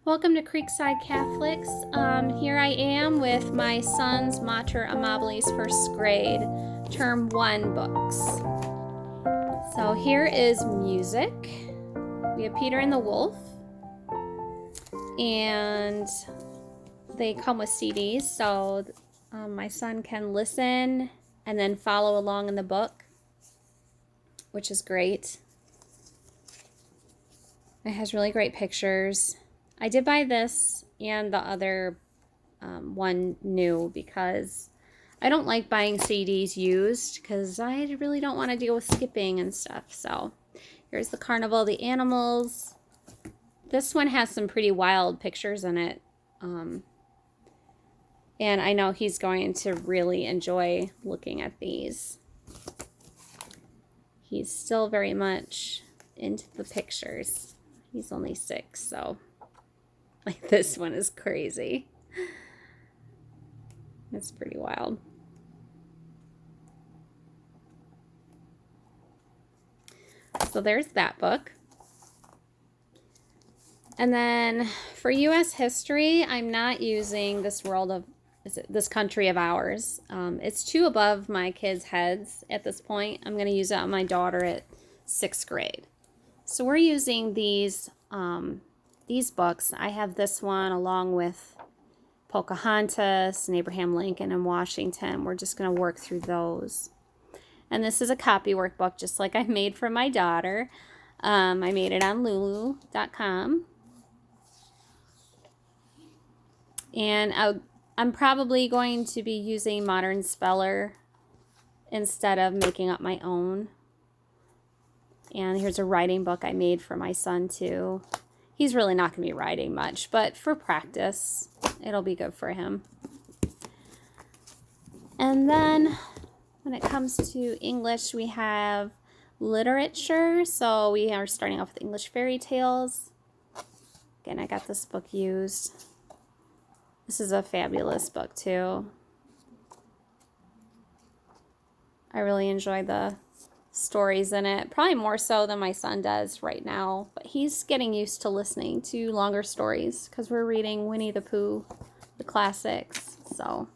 Welcome to Creekside Catholics. Here I am with my son's Mater Amabilis first grade term 1 books. So here is music. We have Peter and the Wolf, and they come with CDs, so my son can listen and then follow along in the book, which is great. It has really great pictures. I did buy this and the other one new because I don't like buying CDs used because I really don't want to deal with skipping and stuff. So here's the Carnival of the Animals. This one has some pretty wild pictures in it. And I know he's going to really enjoy looking at these. He's still very much into the pictures. He's only 6, so... Like, this one is crazy. It's pretty wild. So there's that book. And then for U.S. history, I'm not using this country of ours. It's too above my kids' heads at this point. I'm going to use it on my daughter at 6th grade. So we're using these books. I have this one along with Pocahontas and Abraham Lincoln and Washington. We're just going to work through those. And this is a copy workbook just like I made for my daughter. I made it on lulu.com. And I'm probably going to be using Modern Speller instead of making up my own. And here's a writing book I made for my son too. He's really not going to be writing much, but for practice, it'll be good for him. And then when it comes to English, we have literature. So we are starting off with English fairy tales. Again, I got this book used. This is a fabulous book too. I really enjoy the stories in it, probably more so than my son does right now, but he's getting used to listening to longer stories because we're reading Winnie the Pooh, the classics. So,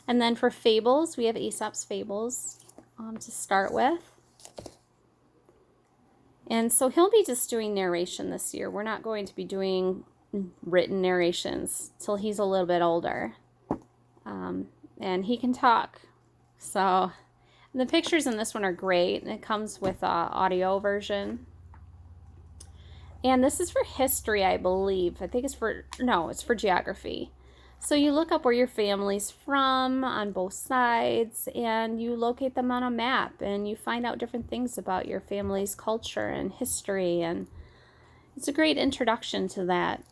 and then for fables, we have Aesop's Fables to start with. And so he'll be just doing narration this year. We're not going to be doing written narrations till he's a little bit older, and he can talk. So the pictures in this one are great. It comes with an audio version. And this is for history, I believe. I think it's for geography. So you look up where your family's from on both sides, and you locate them on a map, and you find out different things about your family's culture and history. And it's a great introduction to that,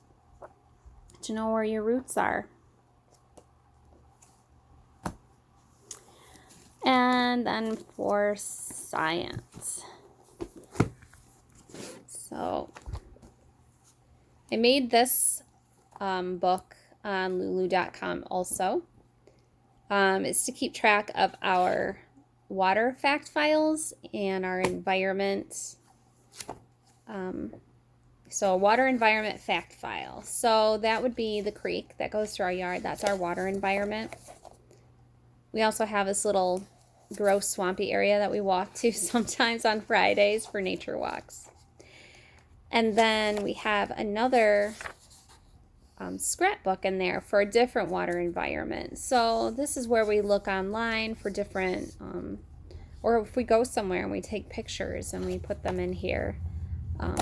to know where your roots are. And then for science. So I made this book on lulu.com also. It's to keep track of our water fact files and our environment. So a water environment fact file. So that would be the creek that goes through our yard. That's our water environment. We also have this little gross swampy area that we walk to sometimes on Fridays for nature walks. And then we have another scrapbook in there for a different water environment. So this is where we look online for different, or if we go somewhere and we take pictures and we put them in here,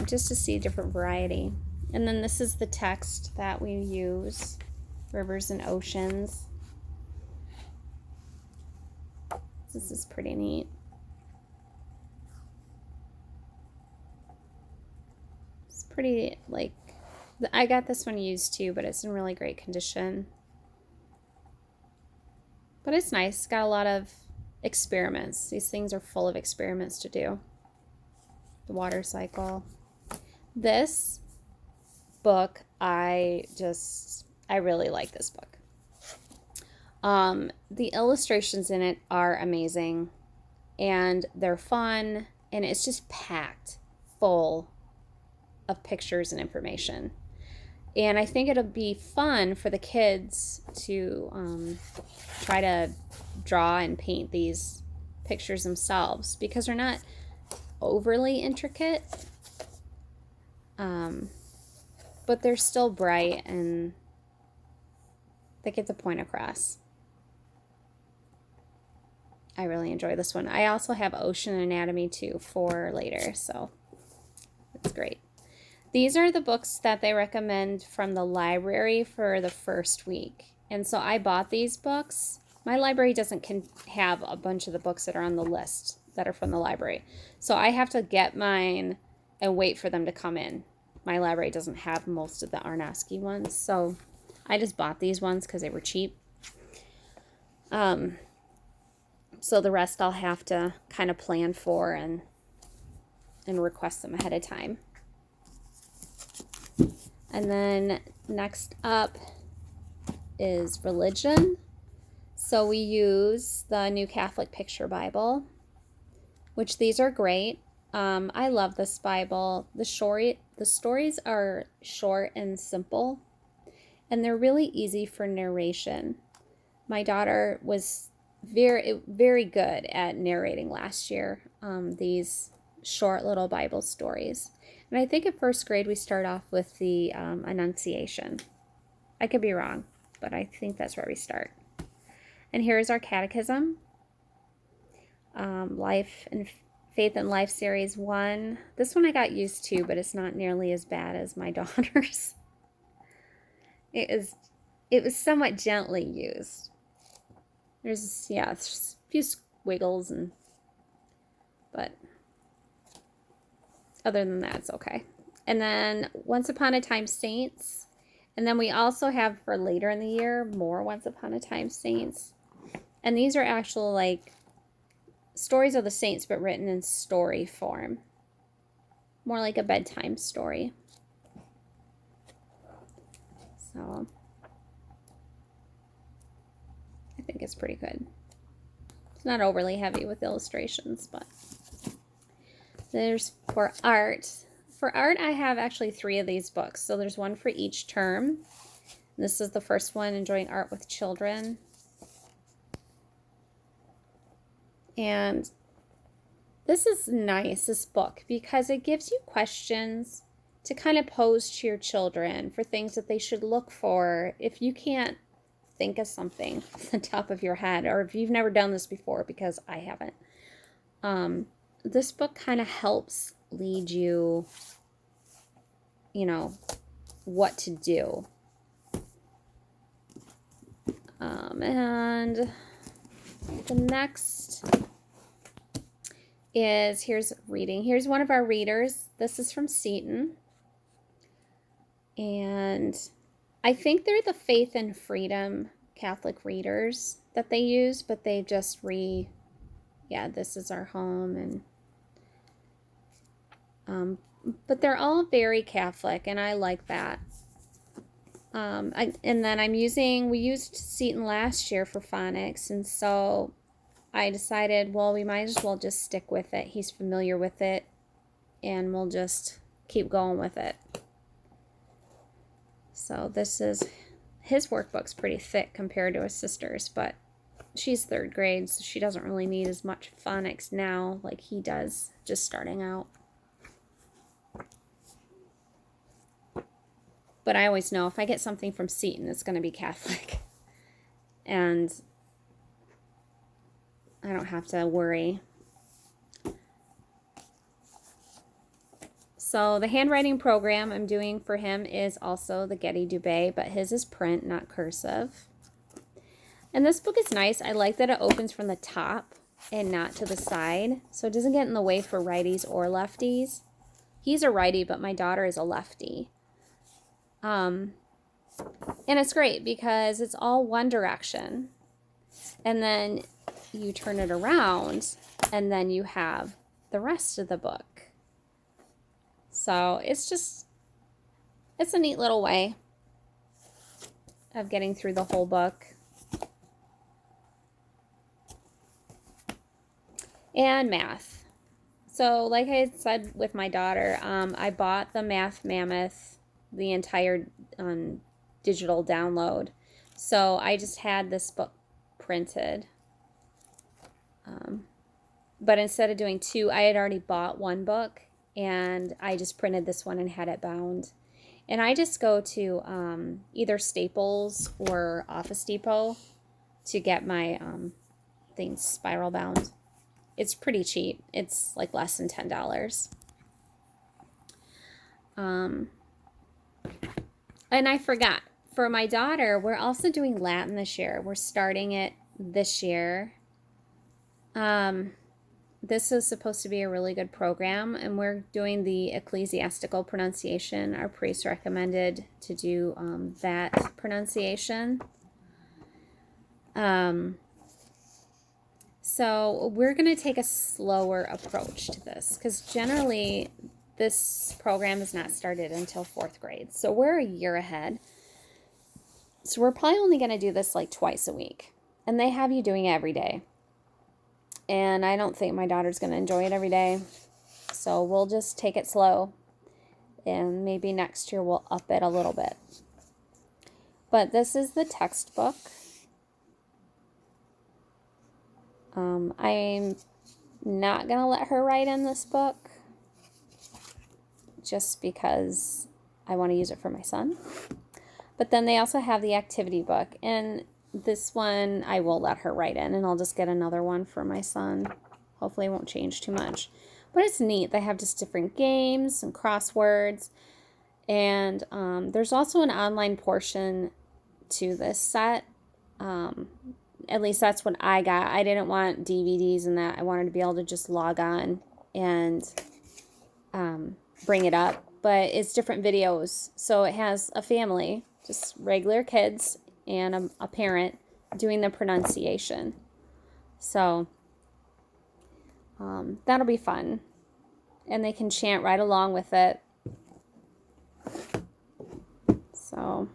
just to see different variety. And then this is the text that we use, rivers and oceans. This is pretty neat. It's pretty, like, I got this one used too, but it's in really great condition. But it's nice. It's got a lot of experiments. These things are full of experiments to do. The water cycle. This book, I really like this book. The illustrations in it are amazing, and they're fun, and it's just packed full of pictures and information. And I think it'll be fun for the kids to try to draw and paint these pictures themselves, because they're not overly intricate, but they're still bright and they get the point across. I really enjoy this one. I also have Ocean Anatomy too for later, so it's great. These are the books that they recommend from the library for the first week. And so I bought these books. My library doesn't have a bunch of the books that are on the list that are from the library. So I have to get mine and wait for them to come in. My library doesn't have most of the Arnowski ones. So I just bought these ones because they were cheap. So the rest I'll have to kind of plan for and request them ahead of time. And then next up is religion. So we use the New Catholic Picture Bible, which these are great. I love this Bible. The stories are short and simple, and they're really easy for narration. My daughter was very, very good at narrating last year, these short little Bible stories. And I think in first grade we start off with the Annunciation. I could be wrong, but I think that's where we start. And here's our Catechism. Life and Faith and Life Series 1. This one I got used to, but it's not nearly as bad as my daughter's. It was somewhat gently used. There's a few squiggles, but other than that, it's okay. And then Once Upon a Time Saints. And then we also have for later in the year more Once Upon a Time Saints. And these are actual like stories of the saints, but written in story form. More like a bedtime story. So I think it's pretty good. It's not overly heavy with illustrations, but there's for art. For art, I have actually 3 of these books. So there's one for each term. This is the first one, Enjoying Art with Children. And this is nice, this book, because it gives you questions to kind of pose to your children for things that they should look for if you can't think of something off the top of your head, or if you've never done this before, because I haven't. This book kind of helps lead you, what to do. And the next is, here's reading. Here's one of our readers. This is from Seton. And I think they're the Faith and Freedom Catholic readers that they use, but they just This Is Our Home, and but they're all very Catholic, and I like that. And then we used Seton last year for phonics, and so I decided, well, we might as well just stick with it. He's familiar with it, and we'll just keep going with it. So this is, his workbook's pretty thick compared to his sister's, but she's 3rd grade, so she doesn't really need as much phonics now like he does, just starting out. But I always know if I get something from Seton, it's going to be Catholic. And I don't have to worry. So the handwriting program I'm doing for him is also the Getty Dubé, but his is print, not cursive. And this book is nice. I like that it opens from the top and not to the side, so it doesn't get in the way for righties or lefties. He's a righty, but my daughter is a lefty. And it's great because it's all one direction, and then you turn it around, and then you have the rest of the book. So it's a neat little way of getting through the whole book. And math. So like I said with my daughter, I bought the Math Mammoth, the entire on digital download. So I just had this book printed. But instead of doing two, I had already bought one book, and I just printed this one and had it bound. And I just go to either Staples or Office Depot to get my things spiral bound. It's pretty cheap. It's like less than $10. And I forgot, for my daughter, we're also doing Latin this year. We're starting it this year. This is supposed to be a really good program, and we're doing the ecclesiastical pronunciation. Our priest recommended to do that pronunciation. So we're going to take a slower approach to this, because generally this program is not started until 4th grade. So we're a year ahead. So we're probably only going to do this like twice a week. And they have you doing it every day. And I don't think my daughter's going to enjoy it every day. So we'll just take it slow. And maybe next year we'll up it a little bit. But this is the textbook. I'm not going to let her write in this book, just because I want to use it for my son. But then they also have the activity book, and this one I will let her write in, and I'll just get another one for my son. Hopefully it won't change too much. But it's neat. They have just different games and crosswords. And there's also an online portion to this set. At least that's what I got. I didn't want DVDs and that. I wanted to be able to just log on and bring it up. But it's different videos. So it has a family, just regular kids, and a parent doing the pronunciation. So that'll be fun. And they can chant right along with it. So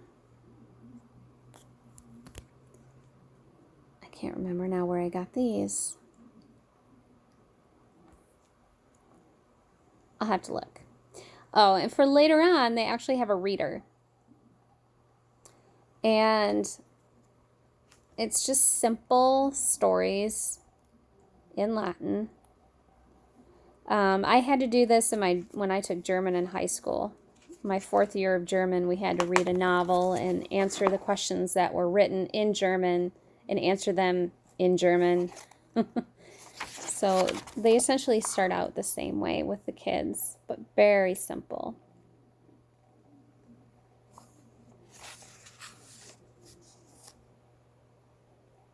I can't remember now where I got these. I'll have to look. Oh, and for later on, they actually have a reader. And it's just simple stories in Latin. I had to do this when I took German in high school. My 4th year of German, we had to read a novel and answer the questions that were written in German and answer them in German. So they essentially start out the same way with the kids, but very simple.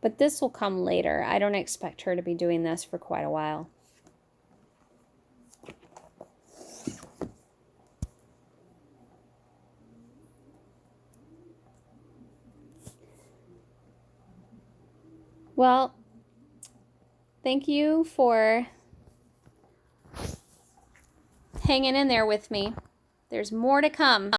But this will come later. I don't expect her to be doing this for quite a while. Well, thank you for hanging in there with me. There's more to come.